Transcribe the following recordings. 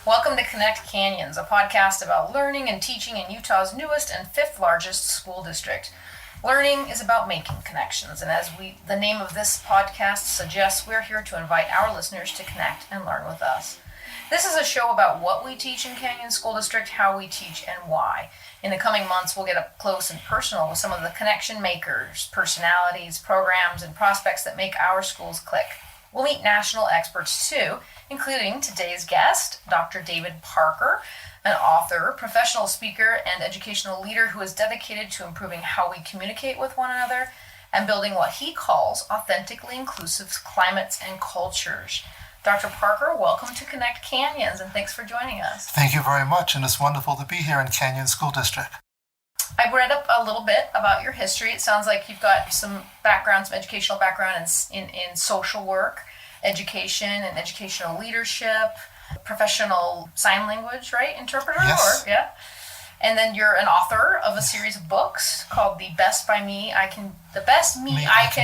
Welcome to Connect Canyons, a podcast about learning and teaching in Utah's newest and fifth largest school district. Learning is about making connections, and as the name of this podcast suggests, we're here to invite our listeners to connect and learn with us. This is a show about what we teach in Canyon School District, how we teach, and why. In the coming months, we'll get up close and personal with some of the connection makers, personalities, programs, and prospects that make our schools click. We'll meet national experts too, including today's guest, Dr. David Parker, an author, professional speaker, and educational leader who is dedicated to improving how we communicate with one another and building what he calls authentically inclusive climates and cultures. Dr. Parker, welcome to Connect Canyons, and thanks for joining us. Thank you very much, and it's wonderful to be here in Canyon School District. I read up a little bit about your history. It sounds like you've got some educational background in social work, education and educational leadership, professional sign language, right? Interpreter? Yes. Yeah. And then you're an author of a series of books called The Best Me I Can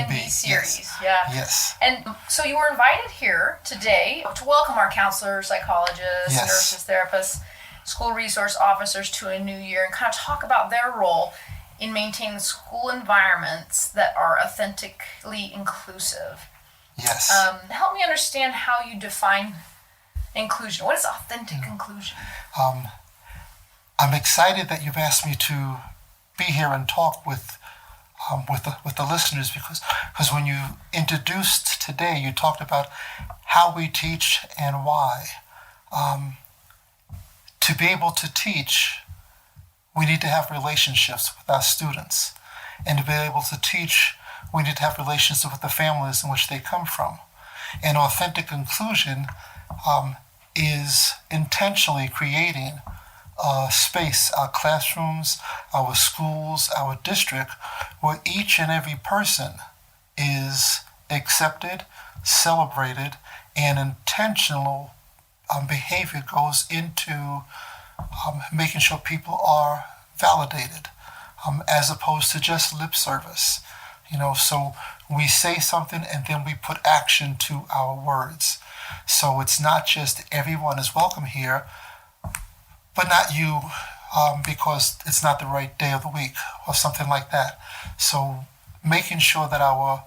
Be series. Yes. Yeah. Yes. And so you were invited here today to welcome our counselors, psychologists, Yes. nurses, therapists, school resource officers to a new year and kind of talk about their role in maintaining school environments that are authentically inclusive. Yes. Help me understand how you define inclusion. What is authentic inclusion? I'm excited that you've asked me to be here and talk with the listeners because when you introduced today, you talked about how we teach and why. To be able to teach, we need to have relationships with our students. And to be able to teach, we need to have relationships with the families in which they come from. And authentic inclusion is intentionally creating a space, our classrooms, our schools, our district, where each and every person is accepted, celebrated, and intentional behavior goes into making sure people are validated, as opposed to just lip service. So we say something and then we put action to our words. So it's not just everyone is welcome here, but not you, because it's not the right day of the week or something like that. So making sure that our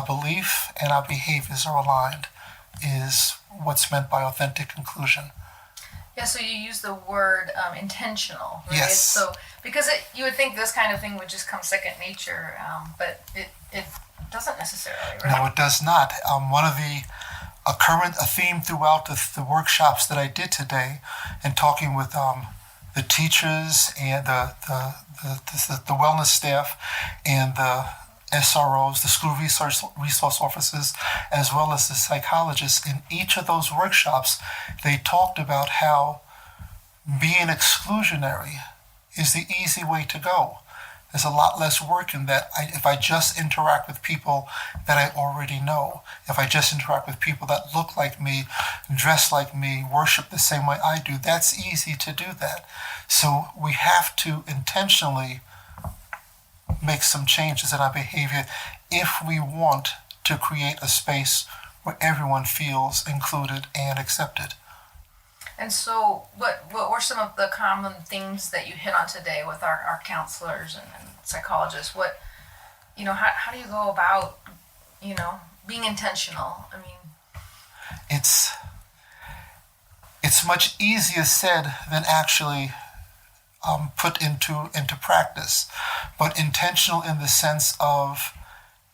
belief and our behaviors are aligned is what's meant by authentic inclusion. Yeah, so you use the word intentional, right? Yes. So because you would think this kind of thing would just come second nature, but it doesn't necessarily, right? No, it does not. A theme throughout the workshops that I did today, and talking with the teachers and the wellness staff and the SROs, the school resource officers, as well as the psychologists. In each of those workshops, they talked about how being exclusionary is the easy way to go. There's a lot less work in that. If I just interact with people that I already know, if I just interact with people that look like me, dress like me, worship the same way I do, that's easy to do that. So we have to intentionally make some changes in our behavior if we want to create a space where everyone feels included and accepted. And so what were some of the common things that you hit on today with our counselors and psychologists? How do you go about, being intentional? I mean, it's much easier said than actually put into practice, but intentional in the sense of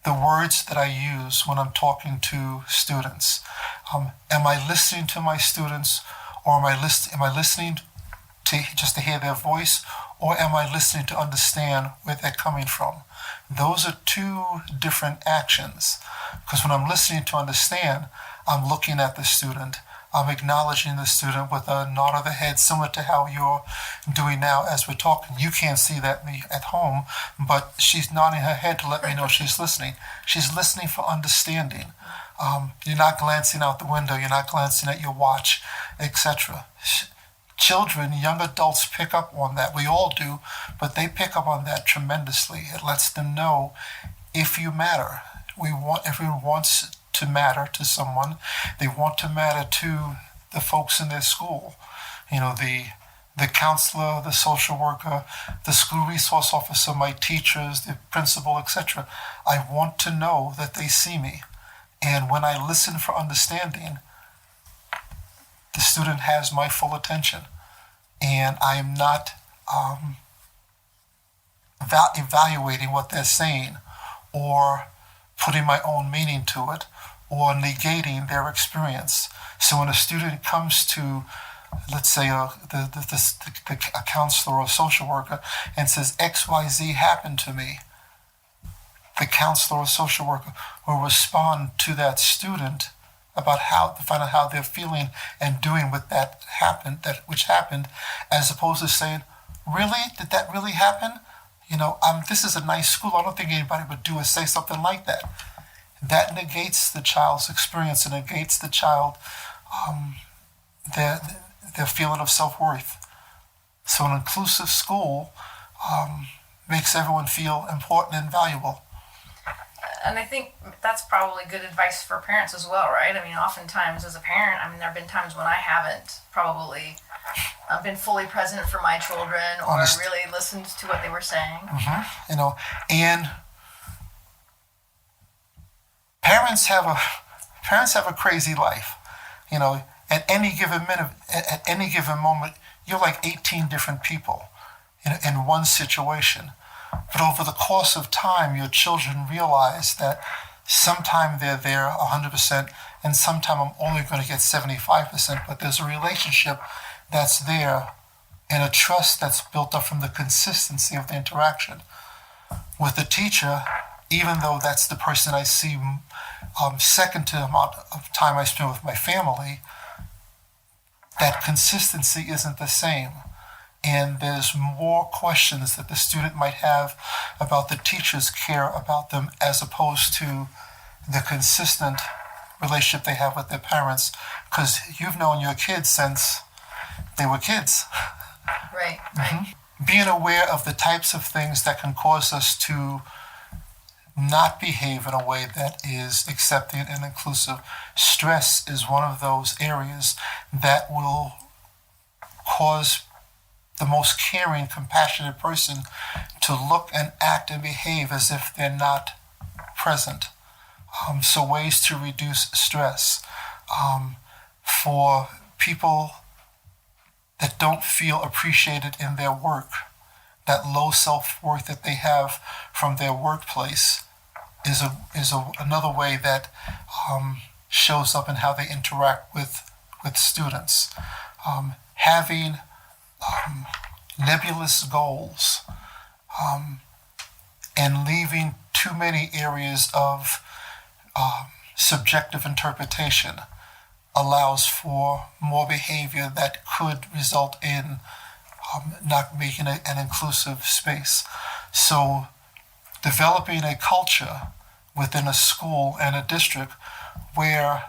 the words that I use when I'm talking to students. Am I listening to my students, or am I listening to just to hear their voice, or am I listening to understand where they're coming from? Those are two different actions, because when I'm listening to understand, I'm looking at the student. I'm acknowledging the student with a nod of the head, similar to how you're doing now as we're talking. You can't see that me at home, but she's nodding her head to let me know she's listening. She's listening for understanding. You're not glancing out the window. You're not glancing at your watch, etc. Children, young adults pick up on that. We all do, but they pick up on that tremendously. It lets them know if you matter. Everyone wants to matter to someone. They want to matter to the folks in their school, the counselor, the social worker, the school resource officer, my teachers, the principal, etc. I want to know that they see me. And when I listen for understanding, the student has my full attention. And I am not evaluating what they're saying or putting my own meaning to it or negating their experience. So when a student comes to, let's say, a counselor or a social worker and says, XYZ happened to me, the counselor or social worker will respond to that student about to find out how they're feeling and doing with that which happened, as opposed to saying, really? Did that really happen? This is a nice school. I don't think anybody would do or say something like that. That negates the child's experience and negates the child their feeling of self-worth. So an inclusive school makes everyone feel important and valuable. And I think that's probably good advice for parents as well, right? I mean, oftentimes as a parent, there have been times when I haven't probably been fully present for my children or really listened to what they were saying. Mm-hmm. And parents have a crazy life. At any given minute, at any given moment, you're like 18 different people in one situation. But over the course of time, your children realize that sometime they're there 100% and sometime I'm only going to get 75%, but there's a relationship that's there and a trust that's built up from the consistency of the interaction. With the teacher, even though that's the person I see second to the amount of time I spend with my family, that consistency isn't the same. And there's more questions that the student might have about the teacher's care about them as opposed to the consistent relationship they have with their parents, because you've known your kids since they were kids. Right. Mm-hmm. Being aware of the types of things that can cause us to not behave in a way that is accepting and inclusive. Stress is one of those areas that will cause the most caring, compassionate person to look and act and behave as if they're not present. So ways to reduce stress. For people that don't feel appreciated in their work, that low self-worth that they have from their workplace is another way that shows up in how they interact with students. Having nebulous goals and leaving too many areas of subjective interpretation allows for more behavior that could result in not making an inclusive space. So developing a culture within a school and a district where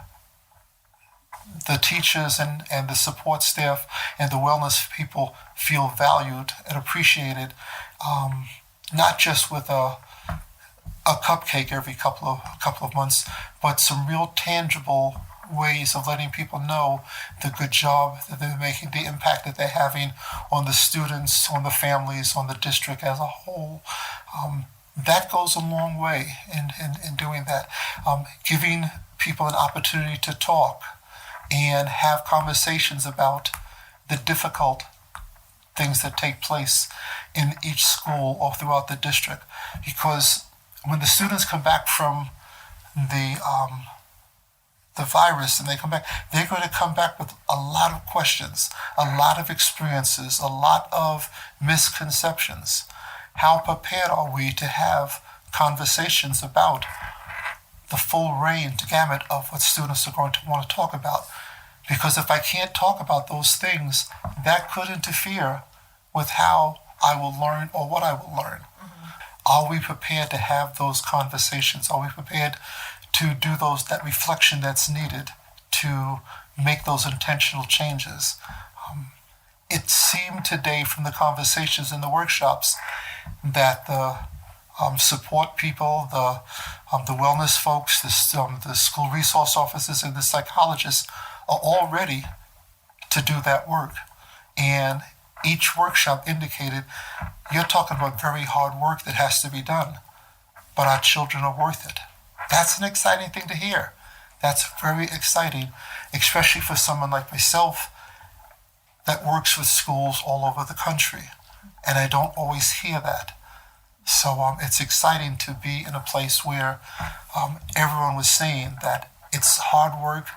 the teachers and the support staff and the wellness people feel valued and appreciated, not just with a cupcake every couple of months, but some real tangible ways of letting people know the good job that they're making, the impact that they're having on the students, on the families, on the district as a whole. That goes a long way in doing that. Giving people an opportunity to talk and have conversations about the difficult things that take place in each school or throughout the district. Because when the students come back from the virus and they come back, they're going to come back with a lot of questions, a lot of experiences, a lot of misconceptions. How prepared are we to have conversations about the full range, gamut of what students are going to want to talk about? Because if I can't talk about those things, that could interfere with how I will learn or what I will learn. Mm-hmm. Are we prepared to have those conversations? Are we prepared to do that reflection that's needed to make those intentional changes? It seemed today from the conversations in the workshops that the support people, the wellness folks, the school resource officers, and the psychologists are already to do that work. And each workshop indicated, you're talking about very hard work that has to be done, but our children are worth it. That's an exciting thing to hear. That's very exciting, especially for someone like myself that works with schools all over the country. And I don't always hear that. So it's exciting to be in a place where everyone was saying that it's hard work.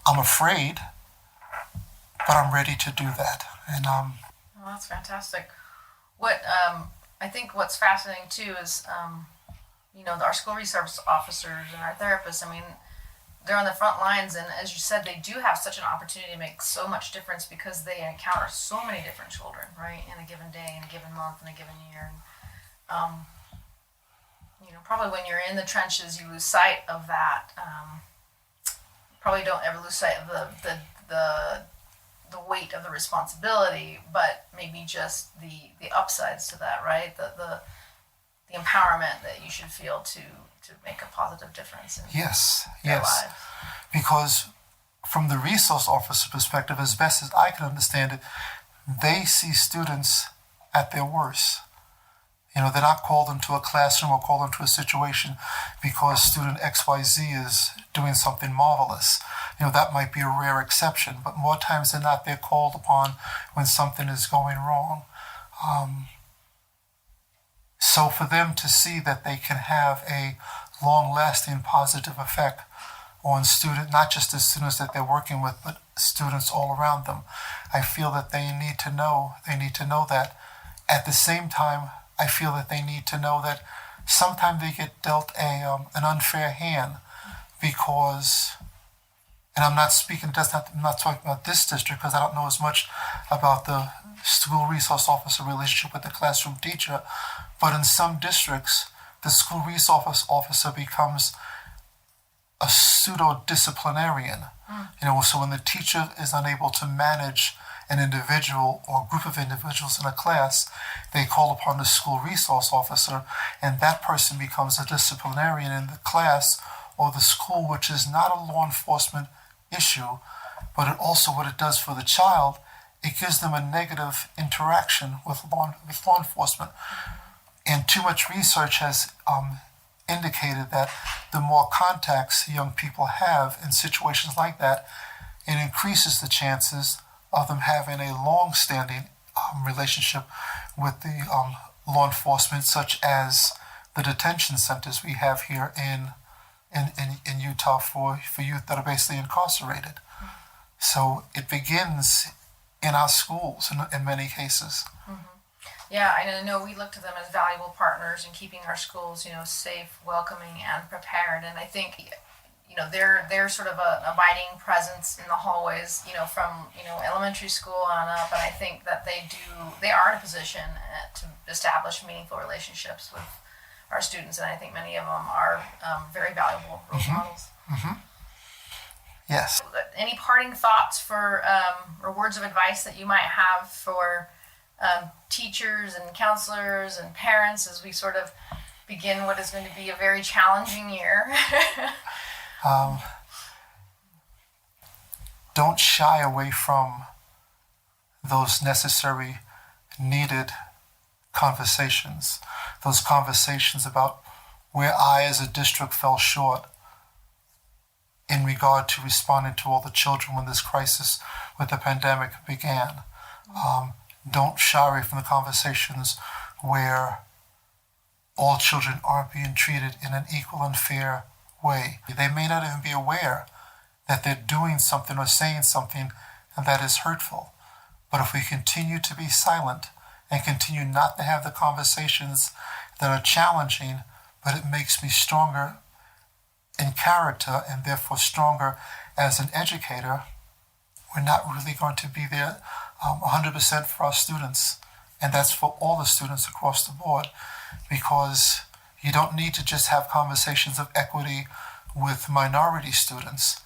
I'm afraid, but I'm ready to do that. And well, that's fantastic. What I think what's fascinating too is our school resource officers and our therapists. I mean, they're on the front lines, and as you said, they do have such an opportunity to make so much difference because they encounter so many different children, right, in a given day, in a given month, in a given year. And probably when you're in the trenches, you lose sight of that. Probably don't ever lose sight of the weight of the responsibility, but maybe just the upsides to that, right? The empowerment that you should feel to make a positive difference in their lives. Because from the resource officer perspective, as best as I can understand it, they see students at their worst. They're not called into a classroom or called into a situation because student XYZ is doing something marvelous. That might be a rare exception, but more times than not, they're called upon when something is going wrong. So for them to see that they can have a long-lasting positive effect on not just the students that they're working with, but students all around them, I feel that they need to know that. At the same time, I feel that they need to know that sometimes they get dealt an unfair hand because, and I'm not talking about this district because I don't know as much about the school resource officer relationship with the classroom teacher, but in some districts, the school resource officer becomes a pseudo-disciplinarian. So when the teacher is unable to manage an individual or a group of individuals in a class, they call upon the school resource officer, and that person becomes a disciplinarian in the class or the school, which is not a law enforcement issue, but what it does for the child, it gives them a negative interaction with law enforcement. And too much research has indicated that the more contacts young people have in situations like that, it increases the chances of them having a long-standing relationship with the law enforcement, such as the detention centers we have here in Utah for youth that are basically incarcerated. So it begins in our schools in many cases. Mm-hmm. Yeah, I know we look to them as valuable partners in keeping our schools, safe, welcoming, and prepared. And I think they're sort of an abiding presence in the hallways, from elementary school on up. And I think that they are in a position to establish meaningful relationships with our students, and I think many of them are very valuable role models. Mm-hmm. Yes. Any parting thoughts or words of advice that you might have for teachers and counselors and parents as we sort of begin what is going to be a very challenging year? Don't shy away from those necessary, needed conversations. Those conversations about where I as a district fell short in regard to responding to all the children when this crisis with the pandemic began. Don't shy away from the conversations where all children aren't being treated in an equal and fair way. They may not even be aware that they're doing something or saying something that is hurtful. But if we continue to be silent and continue not to have the conversations that are challenging, but it makes me stronger in character and therefore stronger as an educator, we're not really going to be there 100% for our students. And that's for all the students across the board, because you don't need to just have conversations of equity with minority students.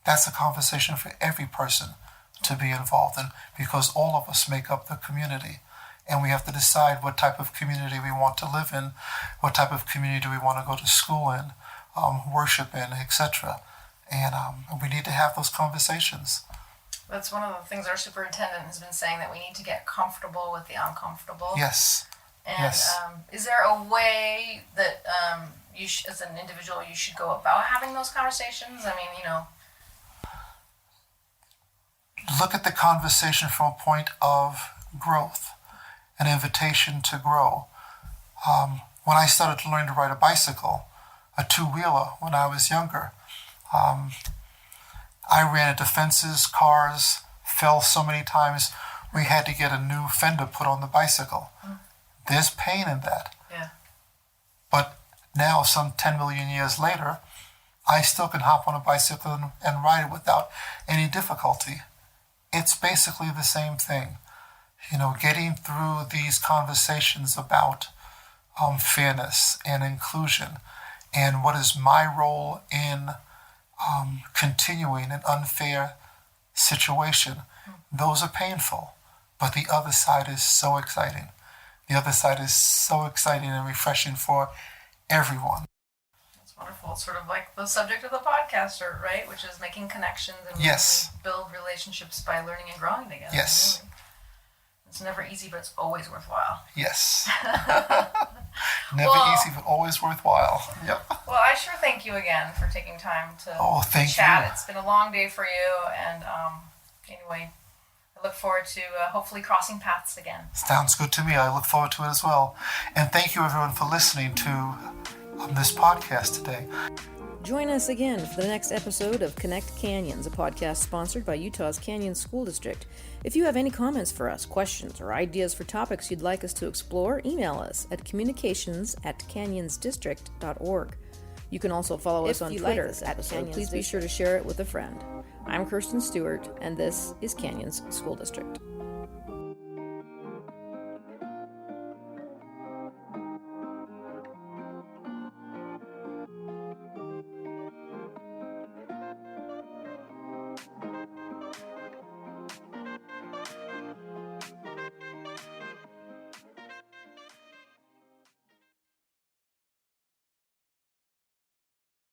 That's a conversation for every person to be involved in, because all of us make up the community. And we have to decide what type of community we want to live in, what type of community we want to go to school in, worship in, etc. And we need to have those conversations. That's one of the things our superintendent has been saying, that we need to get comfortable with the uncomfortable. Yes. And Yes. Is there a way that as an individual, you should go about having those conversations? I mean, Look at the conversation from a point of growth, an invitation to grow. When I started to learn to ride a bicycle, a two-wheeler, when I was younger, I ran into fences, cars, fell so many times, we had to get a new fender put on the bicycle. There's pain in that. Yeah. But now, some 10 million years later, I still can hop on a bicycle and ride it without any difficulty. It's basically the same thing. Getting through these conversations about fairness and inclusion, and what is my role in continuing an unfair situation. Those are painful, but the other side is so exciting. The other side is so exciting and refreshing for everyone. That's wonderful. It's sort of like the subject of the podcast, right? Which is making connections and Yes. build relationships by learning and growing together. Yes. Really. It's never easy, but it's always worthwhile. Yes. Never easy, but always worthwhile. Yep. Well, I sure thank you again for taking time to Thank chat. you. It's been a long day for you, and anyway, I look forward to hopefully crossing paths again. Sounds good to me. I look forward to it as well. And thank you, everyone, for listening to this podcast today. Join us again for the next episode of Connect Canyons, a podcast sponsored by Utah's Canyon School District. If you have any comments for us, questions, or ideas for topics you'd like us to explore, email us at communications@canyonsdistrict.org. You can also follow us on Twitter at Canyon. Please be sure to share it with a friend. I'm Kirsten Stewart, and this is Canyons School District.